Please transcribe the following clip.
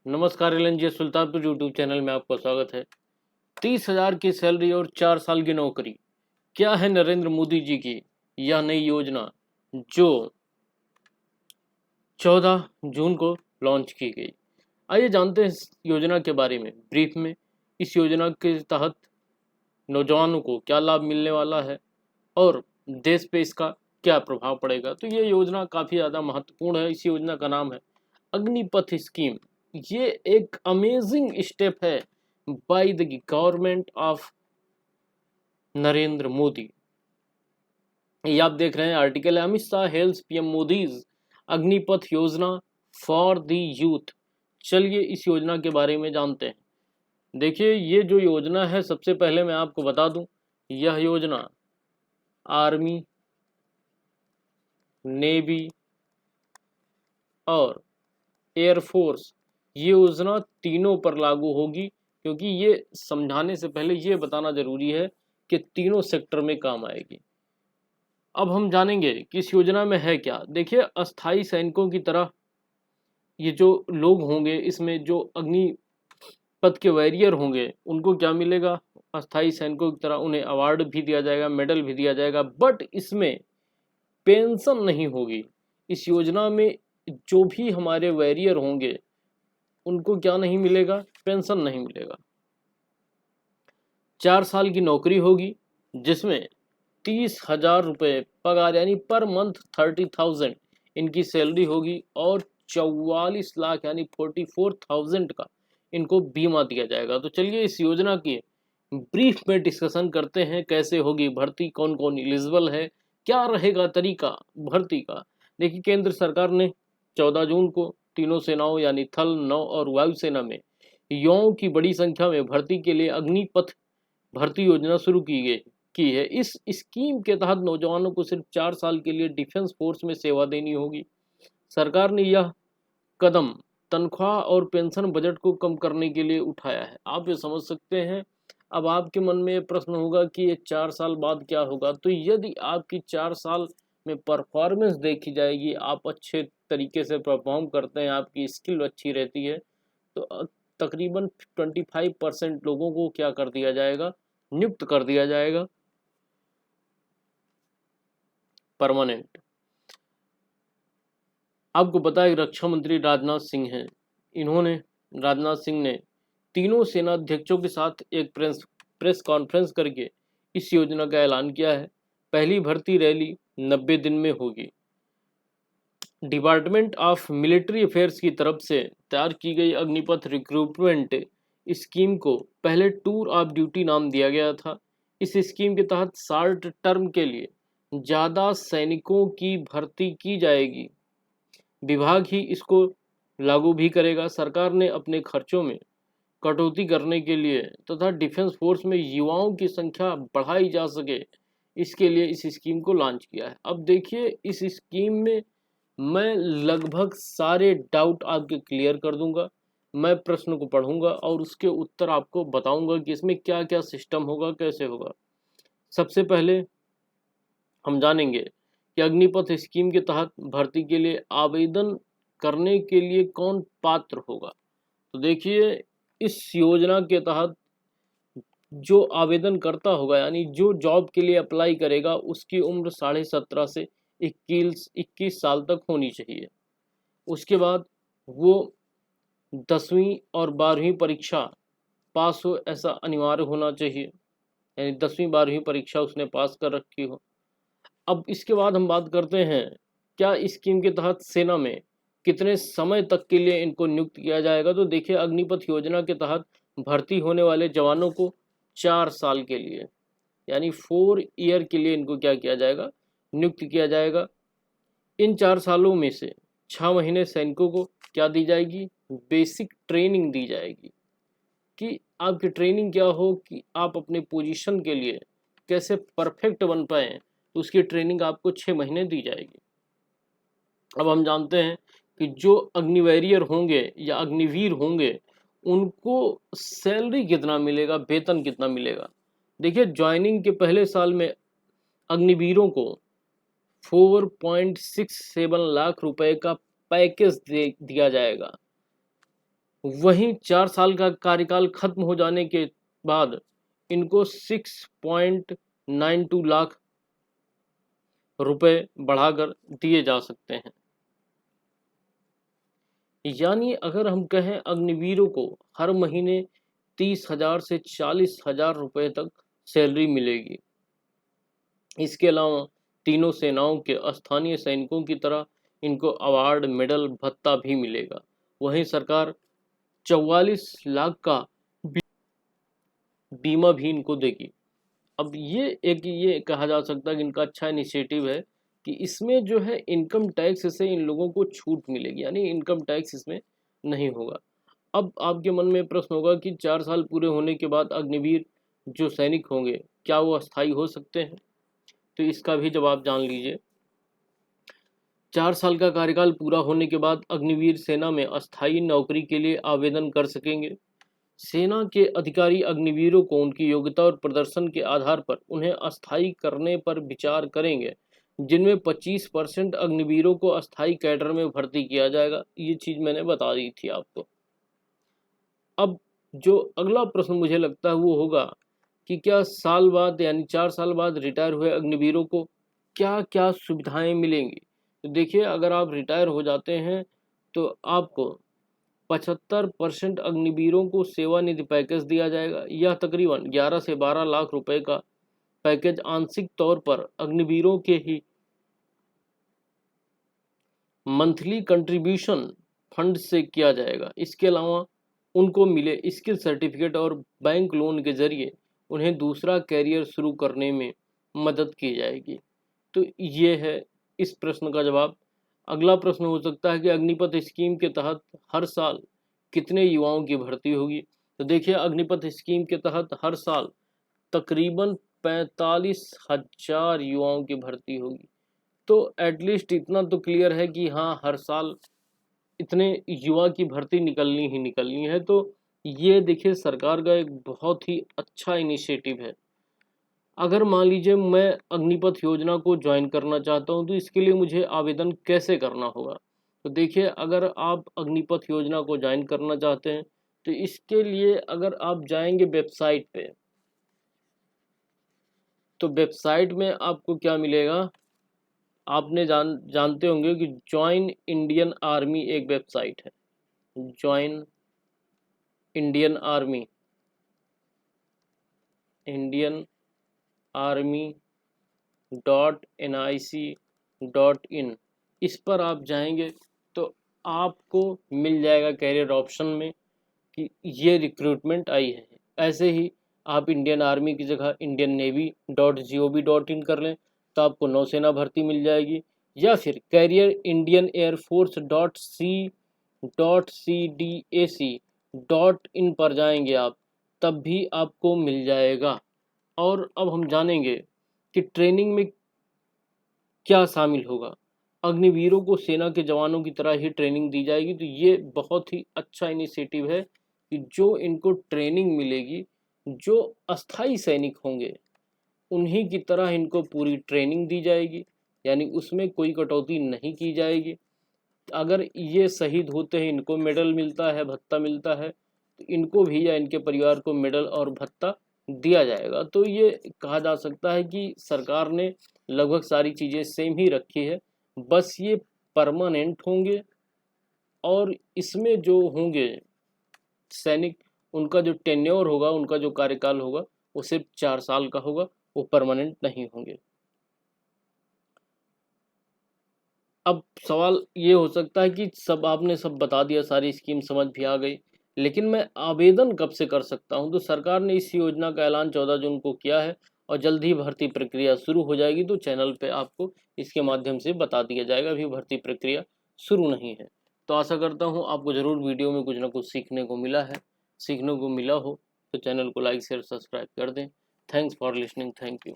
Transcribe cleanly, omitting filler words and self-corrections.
नमस्कार एलएनजे Sultanpur YouTube channel में आपका स्वागत है। 30,000 की सैलरी और 4 साल की नौकरी, क्या है नरेंद्र मोदी जी की यह नई योजना जो 14 जून को लॉन्च की गई। आइए जानते हैं इस योजना के बारे में ब्रीफ में। इस योजना के तहत नौजवानों को क्या लाभ मिलने वाला है और देश पे इसका क्या प्रभाव पड़ेगा। तो ये योजना काफ़ी ज़्यादा महत्वपूर्ण है। इस योजना का नाम है अग्निपथ स्कीम। ये एक अमेजिंग स्टेप है by the government of Narendra Modi. ये आप देख रहे हैं आर्टिकल है, अमित शाह हेल्स पीएम मोदीज अग्निपथ योजना फॉर द यूथ। चलिए इस योजना के बारे में जानते हैं। देखिए ये जो योजना है, सबसे पहले मैं आपको बता दूं, यह योजना आर्मी, नेवी और एयरफोर्स ये योजना तीनों पर लागू होगी, क्योंकि ये समझाने से पहले ये बताना जरूरी है कि तीनों सेक्टर में काम आएगी। अब हम जानेंगे कि इस योजना में है क्या। देखिए अस्थाई सैनिकों की तरह ये जो लोग होंगे, इसमें जो अग्निपथ के वॉरियर होंगे उनको क्या मिलेगा, अस्थाई सैनिकों की तरह उन्हें अवार्ड भी दिया जाएगा, मेडल भी दिया जाएगा, बट इसमें पेंशन नहीं होगी। इस योजना में जो भी हमारे वॉरियर होंगे उनको क्या नहीं मिलेगा, पेंशन नहीं मिलेगा। 4 साल की नौकरी होगी जिसमें 30,000 रुपये पगार यानी पर मंथ 30,000 इनकी सैलरी होगी और 44 लाख यानी 44,000 का इनको बीमा दिया जाएगा। तो चलिए इस योजना की ब्रीफ में डिस्कशन करते हैं, कैसे होगी भर्ती, कौन कौन एलिजिबल है, क्या रहेगा तरीका भर्ती का। देखिए केंद्र सरकार ने 14 जून को तीनों सेनाओं यानी थल, नौ और वायुसेना में युवाओं की बड़ी संख्या में भर्ती के लिए अग्निपथ भर्ती योजना शुरू की है। इस स्कीम के तहत नौजवानों को सिर्फ 4 साल के लिए डिफेंस फोर्स में सेवा देनी होगी। सरकार ने यह कदम तनख्वाह और पेंशन बजट को कम करने के लिए उठाया है। आप ये समझ सकते हैं। अब आपके मन में ये प्रश्न होगा कि ये 4 साल बाद क्या होगा। तो यदि आपकी 4 साल में परफॉर्मेंस देखी जाएगी, आप अच्छे तरीके से परफॉर्म करते हैं, आपकी स्किल अच्छी रहती है, तो तकरीबन 25% लोगों को क्या कर दिया जाएगा, नियुक्त कर दिया जाएगा परमानेंट। आपको पता है रक्षा मंत्री राजनाथ सिंह हैं। राजनाथ सिंह ने तीनों सेना अध्यक्षों के साथ एक प्रेस कॉन्फ्रेंस करके इस योजना का ऐलान किया है। पहली भर्ती रैली 90 दिन में होगी। डिपार्टमेंट ऑफ मिलिट्री अफेयर्स की तरफ से तैयार की गई अग्निपथ रिक्रूटमेंट स्कीम को पहले टूर ऑफ ड्यूटी नाम दिया गया था। इस स्कीम के तहत शॉर्ट टर्म के लिए ज़्यादा सैनिकों की भर्ती की जाएगी। विभाग ही इसको लागू भी करेगा। सरकार ने अपने खर्चों में कटौती करने के लिए तथा डिफेंस फोर्स में युवाओं की संख्या बढ़ाई जा सके, इसके लिए इस स्कीम को लॉन्च किया है। अब देखिए इस स्कीम में मैं लगभग सारे डाउट आपके क्लियर कर दूंगा। मैं प्रश्न को पढ़ूंगा और उसके उत्तर आपको बताऊंगा कि इसमें क्या क्या सिस्टम होगा, कैसे होगा। सबसे पहले हम जानेंगे कि अग्निपथ स्कीम के तहत भर्ती के लिए आवेदन करने के लिए कौन पात्र होगा। तो देखिए इस योजना के तहत जो आवेदन करता होगा यानी जो जॉब के लिए अप्लाई करेगा, उसकी उम्र 17.5 से 21 साल तक होनी चाहिए। उसके बाद वो 10वीं और 12वीं परीक्षा पास हो, ऐसा अनिवार्य होना चाहिए, यानी 10वीं 12वीं परीक्षा उसने पास कर रखी हो। अब इसके बाद हम बात करते हैं क्या स्कीम के तहत सेना में कितने समय तक के लिए इनको नियुक्त किया जाएगा। तो देखिए अग्निपथ योजना के तहत भर्ती होने वाले जवानों को 4 साल के लिए यानी 4 ईयर के लिए इनको क्या किया जाएगा, नियुक्त किया जाएगा। इन 4 सालों में से 6 महीने सैनिकों को क्या दी जाएगी, बेसिक ट्रेनिंग दी जाएगी कि आपकी ट्रेनिंग क्या हो कि आप अपने पोजीशन के लिए कैसे परफेक्ट बन पाएँ, तो उसकी ट्रेनिंग आपको 6 महीने दी जाएगी। अब हम जानते हैं कि जो अग्निवैरियर होंगे या अग्निवीर होंगे उनको सैलरी कितना मिलेगा, वेतन कितना मिलेगा। देखिए ज्वाइनिंग के पहले साल में अग्निवीरों को 4.67 लाख रुपए का पैकेज दिया जाएगा। वहीं 4 साल का कार्यकाल खत्म हो जाने के बाद इनको 6.92 लाख रुपए बढ़ाकर दिए जा सकते हैं। यानी अगर हम कहें अग्निवीरों को हर महीने 30,000 से 40,000 रुपए तक सैलरी मिलेगी। इसके अलावा तीनों सेनाओं के स्थानीय सैनिकों की तरह इनको अवार्ड, मेडल, भत्ता भी मिलेगा। वहीं सरकार 44 लाख का बीमा भी इनको देगी। अब ये कहा जा सकता है कि इनका अच्छा इनिशिएटिव है कि इसमें जो है इनकम टैक्स से इन लोगों को छूट मिलेगी, यानी इनकम टैक्स इसमें नहीं होगा। अब आपके मन में प्रश्न होगा कि 4 साल पूरे होने के बाद अग्निवीर जो सैनिक होंगे क्या वो अस्थायी हो सकते हैं? तो इसका भी जवाब जान लीजिए। 4 साल का कार्यकाल पूरा होने के बाद अग्निवीर सेना में अस्थायी नौकरी के लिए आवेदन कर सकेंगे। सेना के अधिकारी अग्निवीरों को उनकी योग्यता और प्रदर्शन के आधार पर उन्हें अस्थायी करने पर विचार करेंगे, जिनमें 25% अग्निवीरों को अस्थायी कैडर में भर्ती किया जाएगा। ये चीज़ मैंने बता दी थी आपको। अब जो अगला प्रश्न मुझे लगता है वो होगा कि क्या साल बाद यानी 4 साल बाद रिटायर हुए अग्निवीरों को क्या क्या सुविधाएं मिलेंगी? तो देखिए, अगर आप रिटायर हो जाते हैं तो आपको 75% अग्निवीरों को सेवानिधि पैकेज दिया जाएगा। यह तकरीबन 11 से 12 लाख रुपए का पैकेज आंशिक तौर पर अग्निवीरों के ही मंथली कंट्रीब्यूशन फंड से किया जाएगा। इसके अलावा उनको मिले स्किल सर्टिफिकेट और बैंक लोन के जरिए उन्हें दूसरा कैरियर शुरू करने में मदद की जाएगी। तो ये है इस प्रश्न का जवाब। अगला प्रश्न हो सकता है कि अग्निपथ स्कीम के तहत हर साल कितने युवाओं की भर्ती होगी? तो देखिए, अग्निपथ स्कीम के तहत हर साल तकरीबन 45,000 युवाओं की भर्ती होगी। तो एटलीस्ट इतना तो क्लियर है कि हाँ, हर साल इतने युवा की भर्ती निकलनी ही निकलनी है। तो ये देखिए सरकार का एक बहुत ही अच्छा इनिशिएटिव है। अगर मान लीजिए मैं अग्निपथ योजना को ज्वाइन करना चाहता हूँ तो इसके लिए मुझे आवेदन कैसे करना होगा? तो देखिए, अगर आप अग्निपथ योजना को ज्वाइन करना चाहते हैं तो इसके लिए अगर आप जाएंगे वेबसाइट पे, तो वेबसाइट में आपको क्या मिलेगा? आपने जानते होंगे कि ज्वाइन इंडियन आर्मी एक वेबसाइट है। Join Indian army, Indian army .nic.in, इस पर आप जाएंगे तो आपको मिल जाएगा कैरियर ऑप्शन में कि ये रिक्रूटमेंट आई है। ऐसे ही आप इंडियन आर्मी की जगह इंडियन नेवी .gov.in कर लें तो आपको नौसेना भर्ती मिल जाएगी, या फिर कैरियर इंडियन एयरफोर्स .cdac.in पर जाएंगे आप, तब भी आपको मिल जाएगा। और अब हम जानेंगे कि ट्रेनिंग में क्या शामिल होगा। अग्निवीरों को सेना के जवानों की तरह ही ट्रेनिंग दी जाएगी। तो ये बहुत ही अच्छा इनिशिएटिव है कि जो इनको ट्रेनिंग मिलेगी, जो अस्थाई सैनिक होंगे उन्हीं की तरह इनको पूरी ट्रेनिंग दी जाएगी, यानी उसमें कोई कटौती नहीं की जाएगी। अगर ये शहीद होते हैं, इनको मेडल मिलता है, भत्ता मिलता है, तो इनको भी या इनके परिवार को मेडल और भत्ता दिया जाएगा। तो ये कहा जा सकता है कि सरकार ने लगभग सारी चीज़ें सेम ही रखी है, बस ये परमानेंट होंगे और इसमें जो होंगे सैनिक, उनका जो टेन्योर होगा, उनका जो कार्यकाल होगा वो सिर्फ 4 साल का होगा, वो परमानेंट नहीं होंगे। अब सवाल ये हो सकता है कि सब आपने सब बता दिया, सारी स्कीम समझ भी आ गई, लेकिन मैं आवेदन कब से कर सकता हूं? तो सरकार ने इस योजना का ऐलान 14 जून को किया है और जल्द ही भर्ती प्रक्रिया शुरू हो जाएगी। तो चैनल पे आपको इसके माध्यम से बता दिया जाएगा, अभी भर्ती प्रक्रिया शुरू नहीं है। तो आशा करता हूँ आपको ज़रूर वीडियो में कुछ ना कुछ सीखने को मिला हो। तो चैनल को लाइक शेयर सब्सक्राइब कर दें। Thanks for listening. Thank you.